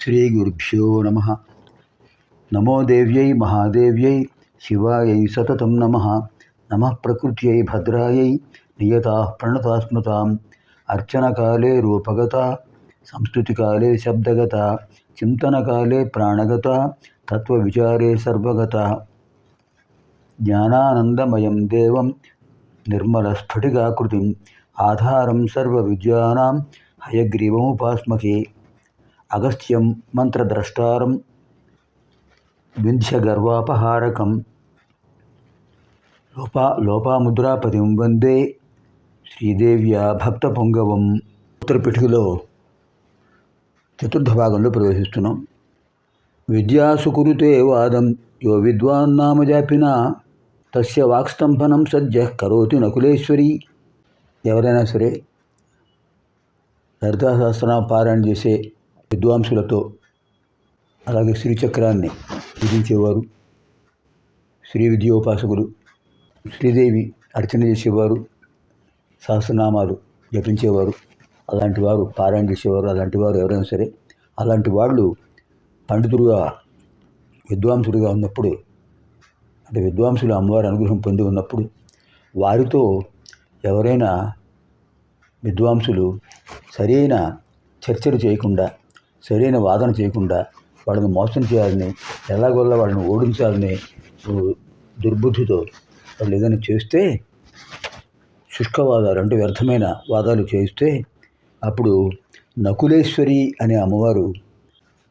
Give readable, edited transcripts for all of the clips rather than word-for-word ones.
శ్రీగురుభ్యో నమః. నమో దేవ్యై మహాదేవ్యై శివాయై సతతం నమః. నమః ప్రకృత్యై భద్రాయై నియతాః ప్రణతాస్మతాం. అర్చనకాలే రూపగత, సంస్తుతికాలే శబ్దగత, చింతనకాలే ప్రాణగత, తత్వవిచారే సర్వగత. జ్ఞానానందమయం దేవం నిర్మలస్ఫటికాకృతిం ఆధారం సర్వవిద్యానాం హయగ్రీవముపాస్మహే. అగస్త్యం మంత్రద్రష్టారం వింధ్యగర్వాపహారకం లోపాముద్రాపతిం వందే శ్రీదేవ్యా భక్తపుంగవం. ఉత్తరపీఠికలో చతుర్థ భాగంలో ప్రవేశిస్తున్నాం. విద్యాసుకురుతే వాదం యో విద్వాన్నామజాపినా తస్య వాక్స్తంభనం సద్య కరోతి నకులేశ్వరి. ఎవరైనా సరే లలితా సహస్రనామ పారాయణ చేసే విద్వాంసులతో, అలాగే శ్రీచక్రాన్ని విధించేవారు, శ్రీ విద్యోపాసకులు, శ్రీదేవి అర్చన చేసేవారు, సహస్రనామాలు జపించేవారు, అలాంటి వారు పారాయణ చేసేవారు, అలాంటి వారు ఎవరైనా సరే అలాంటి వాళ్ళు పండితుడుగా విద్వాంసుడిగా ఉన్నప్పుడు, అంటే విద్వాంసులు అమ్మవారి అనుగ్రహం పొంది ఉన్నప్పుడు వారితో ఎవరైనా విద్వాంసులు సరైన చర్చలు చేయకుండా, సరైన వాదన చేయకుండా వాళ్ళని మోసం చేయాలని, ఎలాగోలా వాళ్ళని ఓడించాలని దుర్బుద్ధితో వాళ్ళు ఏదైనా చేస్తే, శుష్కవాదాలు అంటే వ్యర్థమైన వాదాలు చేయిస్తే, అప్పుడు నకులేశ్వరి అనే అమ్మవారు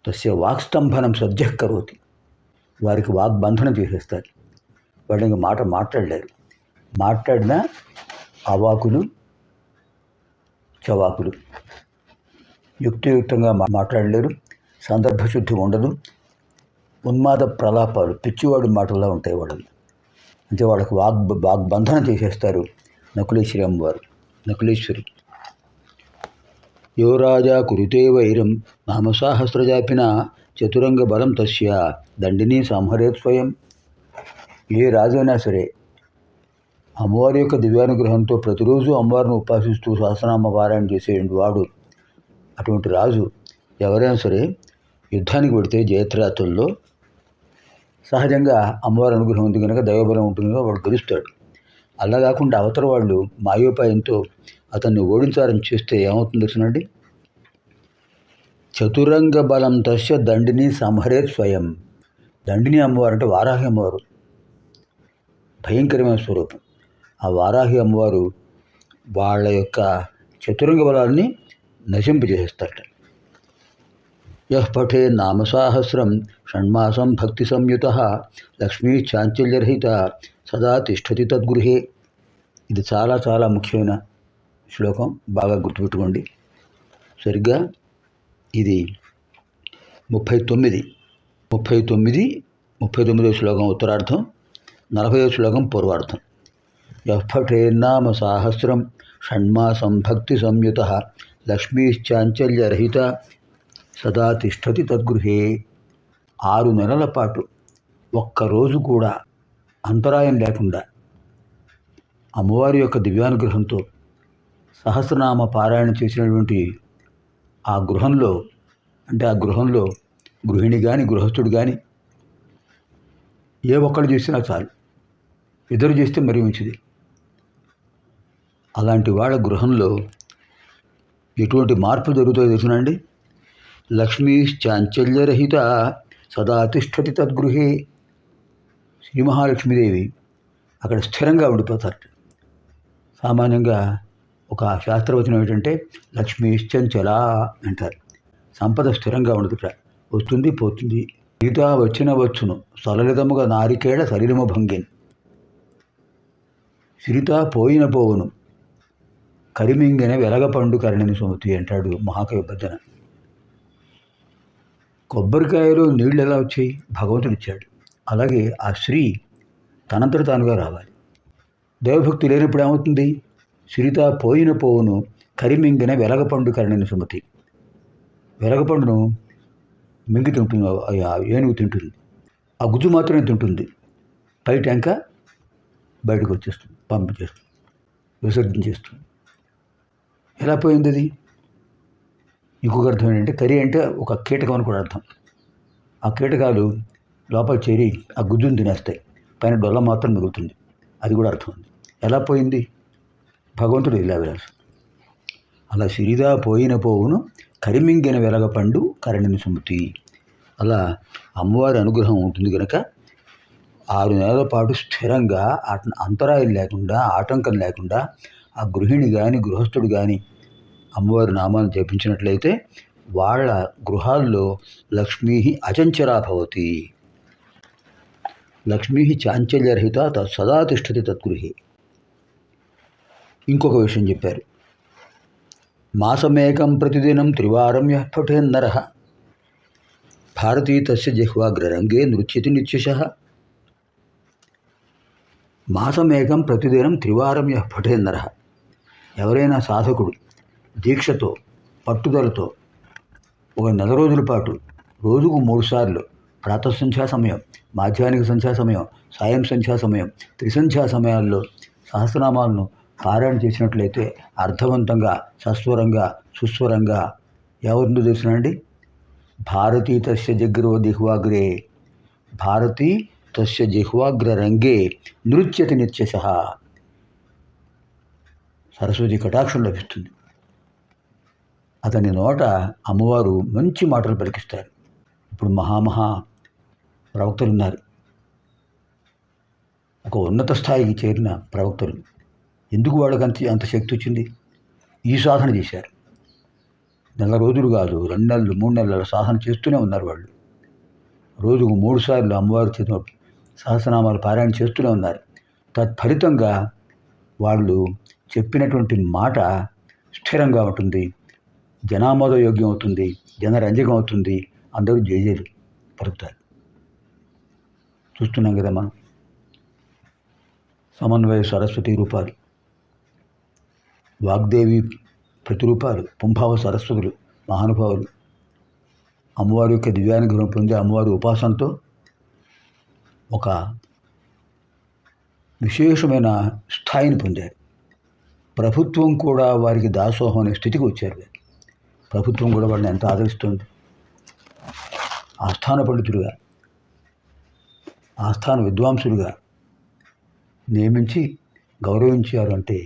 తస్య వాక్స్తంభనం సద్య కరోతి, వారికి వాగ్బంధనం చేసేస్తారు. వాళ్ళు ఇంకా మాట మాట్లాడలేరు. మాట్లాడినా అవాకులు చవాకులు, యుక్తియుక్తంగా మాట్లాడలేరు, సందర్భశుద్ధి ఉండదు, ఉన్మాద ప్రలాపాలు, పిచ్చివాడు మాటల్లో ఉంటాయి వాళ్ళు. అంటే వాళ్ళకు వాగ్బంధనం చేసేస్తారు నకులేశ్వరి అమ్మవారు. నకులేశ్వరి యో రాజా కురుతే వైరం నామసాహస్రజాపిన చతురంగ బలం తస్య దండిని సంహరేత్ స్వయం. ఏ రాజు అయినా సరే అమ్మవారి యొక్క దివ్యానుగ్రహంతో ప్రతిరోజు అమ్మవారిని ఉపాసిస్తూ సహస్రనామ పారాయణ చేసేటువంటి వాడు, అటువంటి రాజు ఎవరైనా సరే యుద్ధానికి పెడితే జయత్రాతుల్లో సహజంగా అమ్మవారి అనుగ్రహం ఉంది కనుక, దైవబలం ఉంటుంది కనుక వాడు గెలుస్తాడు. అలా కాకుండా అవతల వాళ్ళు మాయోపాయంతో అతన్ని ఓడించాలని చేస్తే ఏమవుతుంది తెలుసునండి? చతురంగ బలం తస్య దండిని సంహరేత్ స్వయం. దండిని అమ్మవారు అంటే వారాహి అమ్మవారు, భయంకరమైన స్వరూపం. ఆ వారాహి అమ్మవారు వాళ్ళ యొక్క చతురంగ బలాన్ని నశింపజేస్తారట. యః పఠే నామసాహస్రం షణ్మాసం భక్తి సంయుత లక్ష్మీ చాంచల్యరహిత సదా తిష్టతి తద్గృహే. ఇది చాలా చాలా ముఖ్యమైన శ్లోకం, బాగా గుర్తుపెట్టుకోండి. సరిగ్గా ఇది 39వ శ్లోకం ఉత్తరార్థం, 40వ శ్లోకం పూర్వార్థం. యః పఠే నామ సాహస్రం షణ్మాసం భక్తి సంయుత లక్ష్మీశ్చాంచల్యరహిత సదా తిష్టతి తద్గృహే. 6 నెలల పాటు ఒక్కరోజు కూడా అంతరాయం లేకుండా అమ్మవారి యొక్క దివ్యానుగ్రహంతో సహస్రనామ పారాయణ చేసినటువంటి ఆ గృహంలో, అంటే ఆ గృహంలో గృహిణి కానీ గృహస్థుడు కానీ ఏ ఒక్కడు చేసినా చాలు, ఇద్దరు చేస్తే మరీ మంచిది. అలాంటి వాళ్ళ గృహంలో ఎటువంటి మార్పు జరుగుతుందో తెలుసునండి. లక్ష్మీశ్చాంచల్యరహిత సదా తిష్టతి తద్గృహే. శ్రీ మహాలక్ష్మీదేవి అక్కడ స్థిరంగా ఉండిపోతారు. సామాన్యంగా ఒక శాస్త్రవచనం ఏంటంటే లక్ష్మీశ్చంచలా అంటారు. సంపద స్థిరంగా ఉండదుట, వస్తుంది పోతుంది. సీతా వచ్చిన వచ్చును సలలితముగా నారికేళ శరీరము భంగిన్. సీత పోయిన పోవును కరిమింగిన వెలగపండు కరణిని సుమతి అంటాడు మహాకవి బద్దన. కొబ్బరికాయలో నీళ్ళు ఎలా వచ్చాయి? భగవంతుడు ఇచ్చాడు. అలాగే ఆ స్త్రీ తనంతట తానుగా రావాలి. దైవభక్తి లేనప్పుడు ఏమవుతుంది? సీత పోయిన పోవును కరిమింగిన వెలగపండు కరణిని సుమతి. వెలగపండును మింగి తింటుంది, ఏనుగు తింటుంది, ఆ గుజ్జు మాత్రమే తింటుంది, పై ట్యాంక బయటకు వచ్చేస్తుంది, పంపించేస్తుంది, విసర్జన చేస్తుంది. ఎలా పోయింది అది? ఇంకొక అర్థం ఏంటంటే కరి అంటే ఒక కీటకం అని కూడా అర్థం. ఆ కీటకాలు లోపల చేరి ఆ గుజ్జును తినేస్తాయి, పైన డొల్ల మాత్రం మిగులుతుంది. అది కూడా అర్థం ఉంది. ఎలా పోయింది? భగవంతుడు ఇలా విరాసు. అలా సిరిదా పోయిన పోవును కరిమింగిన వెలగపండు కరణిని సుమతి. అలా అమ్మవారి అనుగ్రహం ఉంటుంది కనుక 6 నెలల పాటు స్థిరంగా అంతరాయం లేకుండా, ఆటంకం లేకుండా ఆ గృహిణి కానీ గృహస్థుడు కానీ అమ్మవారి నామాన్ని జపించినట్లయితే వాళ్ళ గృహాల్లో లక్ష్మీ అచంచరా భవతి. లక్ష్మీ చాంచల్యరహిత సదా తిష్టతి తద్గృహే. ఇంకొక విషయం చెప్పారు. మాసమేకం ప్రతిదినం త్రివారం యః పఠేన్నరః భారతీ తస్య జిహ్వాగ్రరంగే నృత్యతి నిత్యశః. మాసమేకం ప్రతిదినం త్రివారం యః పఠేన్నరః. ఎవరైనా సాధకుడు దీక్షతో పట్టుదలతో ఒక నెల రోజుల పాటు రోజుకు 3 సార్లు ప్రాతఃసంధ్యా సమయం, మాధ్యాహ్నిక సంధ్యా సమయం, సాయం సంధ్యా సమయం, త్రిసంధ్యా సమయాల్లో సహస్రనామాలను పారాయణ చేసినట్లయితే అర్థవంతంగా, సస్వరంగా, సుస్వరంగా ఎవరిని తెలుసునండి? భారతీ తస్య జిహ్వాగ్రే భారతీ తస్య జిహ్వాగ్రరంగే నృత్యతి నిత్యశః. సరస్వతి కటాక్షం లభిస్తుంది. అతని నోట అమ్మవారు మంచి మాటలు పలికిస్తారు. ఇప్పుడు మహామహా ప్రవక్తలు ఉన్నారు, ఒక ఉన్నత స్థాయికి చేరిన ప్రవక్తలు. ఎందుకు వాళ్ళకి అంత శక్తి వచ్చింది? ఈ సాధన చేశారు. నెల రోజులు కాదు, 2 నెలలు 3 నెలల సాధన చేస్తూనే ఉన్నారు వాళ్ళు. రోజుకు 3 సార్లు అమ్మవారి చేత సహస్రనామాలు పారాయణ చేస్తూనే ఉన్నారు. తత్ఫలితంగా వాళ్ళు చెప్పినటువంటి మాట స్థిరంగా ఉంటుంది, జనామోదయోగ్యం అవుతుంది, జనరంజకం అవుతుంది, అందరూ జయజయలు పలుకుతారు. చూస్తున్నాం కదా మనం. సమన్వయ సరస్వతి రూపాలు, వాగ్దేవి ప్రతిరూపాలు, పుంభావ సరస్వతులు, మహానుభావులు అమ్మవారి యొక్క దివ్యానుగ్రహం పొంది అమ్మవారి ఉపాసనతో ఒక విశేషమైన స్థాయిని పొందారు. ప్రభుత్వం కూడా వారికి దాసోహం అనే స్థితికి వచ్చారు. ప్రభుత్వం కూడా వాళ్ళని ఎంత ఆదరిస్తుంది. ఆస్థాన పండితులుగా, ఆస్థాన విద్వాంసులుగా నియమించి గౌరవించారు అంటే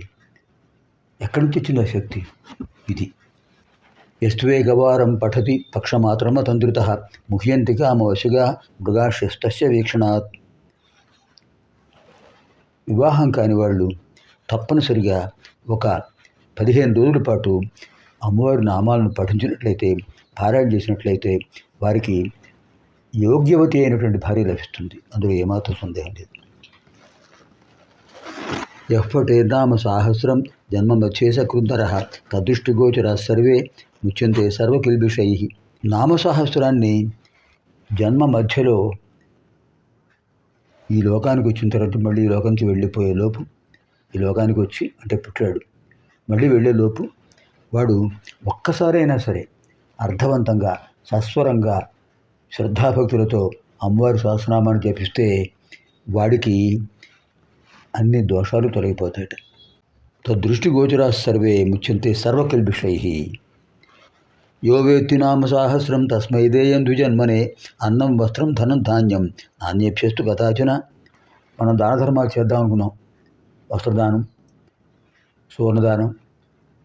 ఎక్కడి నుంచి వచ్చింది ఆ శక్తి? ఇది ఎస్త్వే గవారం పఠతి పక్షమాత్రమ తంద్రిత ముహ్యంతి కామవశగా మృగాశ్యస్తస్య వీక్షణాత్. వివాహం కాని వాళ్ళు తప్పనిసరిగా ఒక 15 రోజుల పాటు అమ్మవారి నామాలను పఠించినట్లయితే, పారాయణ చేసినట్లయితే వారికి యోగ్యవతి అయినటువంటి భార్య లభిస్తుంది. అందులో ఏమాత్రం సందేహం లేదు. యః పఠేర్నామ సాహస్రం జన్మ మధ్యే సకృందరః తదృష్టిగోచరా సర్వే ముచ్యంతే సర్వకిల్బిషైః. నామసహస్రాన్ని జన్మ మధ్యలో ఈ లోకానికి వచ్చిన తర్వాత మళ్ళీ ఈ లోకానికి వెళ్ళిపోయే లోపు, ఈ లోకానికి వచ్చి అంటే పుట్టాడు, మళ్ళీ వెళ్ళే లోపు వాడు ఒక్కసారైనా సరే అర్థవంతంగా, సస్వరంగా, శ్రద్ధాభక్తులతో అమ్మవారి సహస్రనామాన్ని జపిస్తే వాడికి అన్ని దోషాలు తొలగిపోతాయట. తదృష్టిగోచరా సర్వే ముచ్యంతే సర్వకిల్బిషైః. యో వేత్తి నామ సాహస్రం తస్మై దేయం ద్విజన్మనే అన్నం వస్త్రం ధనం ధాన్యం నాణ్యేభ్యస్తు కదాచన. మనం దాన ధర్మాలు చేద్దాం అనుకున్నాం. వస్త్రదానం, సువర్ణదానం,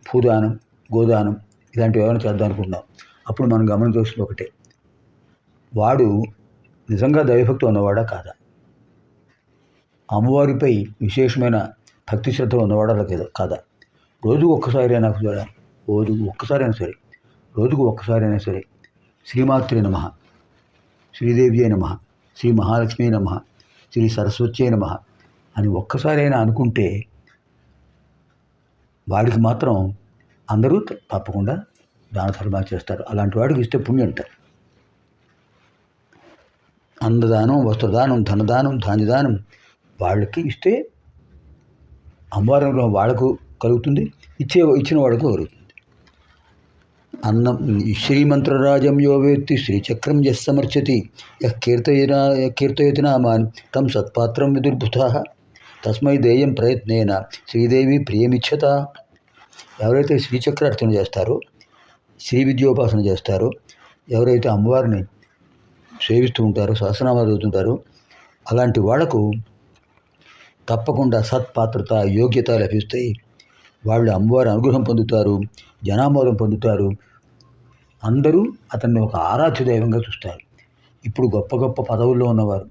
భూదానం, గోదానం ఇలాంటివి ఏమైనా చేద్దాం అనుకుంటున్నాం. అప్పుడు మనం గమనించాల్సింది ఒకటే, వాడు నిజంగా దైవభక్తి ఉన్నవాడా కాదా? అమ్మవారిపై విశేషమైన భక్తి శ్రద్ధ ఉన్నవాడా కాదా? రోజుకు ఒక్కసారైనా సరే, రోజుకు ఒక్కసారైనా సరే శ్రీమాత్రే నమః, శ్రీదేవ్యే నమః, శ్రీ మహాలక్ష్మీ నమః, శ్రీ సరస్వత్యే నమః అని ఒక్కసారైనా అనుకుంటే వాడికి మాత్రం అందరూ తప్పకుండా దాన ధర్మాలు చేస్తారు. అలాంటి వాడికి ఇస్తే పుణ్యం అంటారు. అన్నదానం, వస్త్రదానం, ధనదానం, ధాన్యదానం వాళ్ళకి ఇస్తే అమ్మవారి వాళ్ళకు కలుగుతుంది, ఇచ్చిన వాడికి కలుగుతుంది. అన్నం శ్రీమంత్రరాజం యో వేత్తి శ్రీచక్రం యః సమర్చతి యః కీర్తయతి నామాని తం సత్పాత్రం విదుర్భుతాః తస్మై దేయం ప్రయత్నేన శ్రీదేవి ప్రియమిచ్చత. ఎవరైతే శ్రీచక్ర అర్చన చేస్తారో శ్రీ విద్యోపాసన చేస్తారో, ఎవరైతే అమ్మవారిని సేవిస్తూ ఉంటారో, సహస్రనామాలు చదువుతుంటారో అలాంటి వాళ్లకు తప్పకుండా సత్పాత్రత, యోగ్యత లభిస్తాయి. వాళ్ళు అమ్మవారి అనుగ్రహం పొందుతారు, జనామోదం పొందుతారు. అందరూ అతన్ని ఒక ఆరాధ్య దైవంగా చూస్తారు. ఇప్పుడు గొప్ప గొప్ప పదవుల్లో ఉన్నవారు,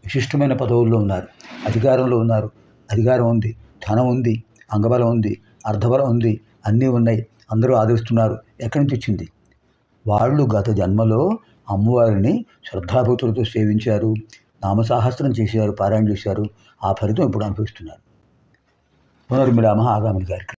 విశిష్టమైన పదవుల్లో ఉన్నారు, అధికారంలో ఉన్నారు. అధికారం ఉంది, ధనం ఉంది, అంగబలం ఉంది, అర్ధబలం ఉంది, అన్నీ ఉన్నాయి. అందరూ ఆదరిస్తున్నారు. ఎక్కడి నుంచి వచ్చింది? వాళ్ళు గత జన్మలో అమ్మవారిని శ్రద్ధాభక్తులతో సేవించారు, నామసాహస్రం చేశారు, పారాయణ చేశారు. ఆ ఫలితం ఇప్పుడు అనుభవిస్తున్నారు. పునర్మిలామः ఆగామి కార్యక్రమం.